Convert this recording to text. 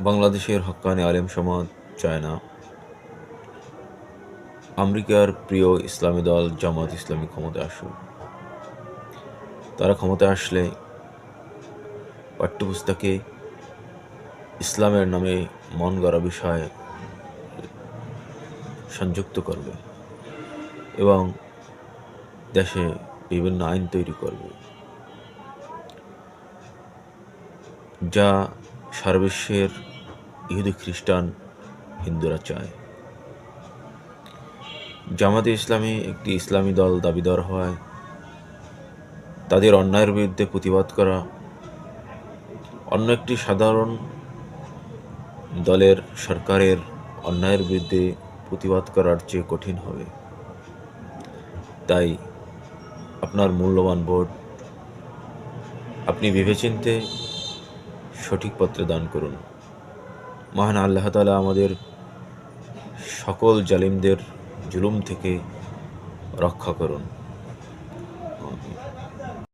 বাংলাদেশের হক্কানি আলেম সমাজ চায় না আমেরিকার প্রিয় ইসলামী দল জামাত ইসলামী ক্ষমতায় আসুক। তারা ক্ষমতায় আসলে পাঠ্যপুস্তকে ইসলামের নামে মন গড়া বিষয় সংযুক্ত করবে এবং দেশে বিভিন্ন আইন তৈরি করবে, যা সারা বিশ্বের ইহুদি খ্রিস্টান হিন্দুরা চায়। জামাতে ইসলামী একটি ইসলামী দল দাবিদার হয় তাদের অন্যায়ের বিরুদ্ধে প্রতিবাদ করা অন্য একটি সাধারণ দলের সরকারের অন্যায়ের বিরুদ্ধে প্রতিবাদ করার চেয়ে কঠিন হবে। তাই আপনার মূল্যবান ভোট আপনি ভেবেচিন্তে সঠিক পত্রে দান করুন। মহান আল্লাহ তাআলা আমাদের সকল জালিমদের জুলুম থেকে রক্ষা করুন। আমিন।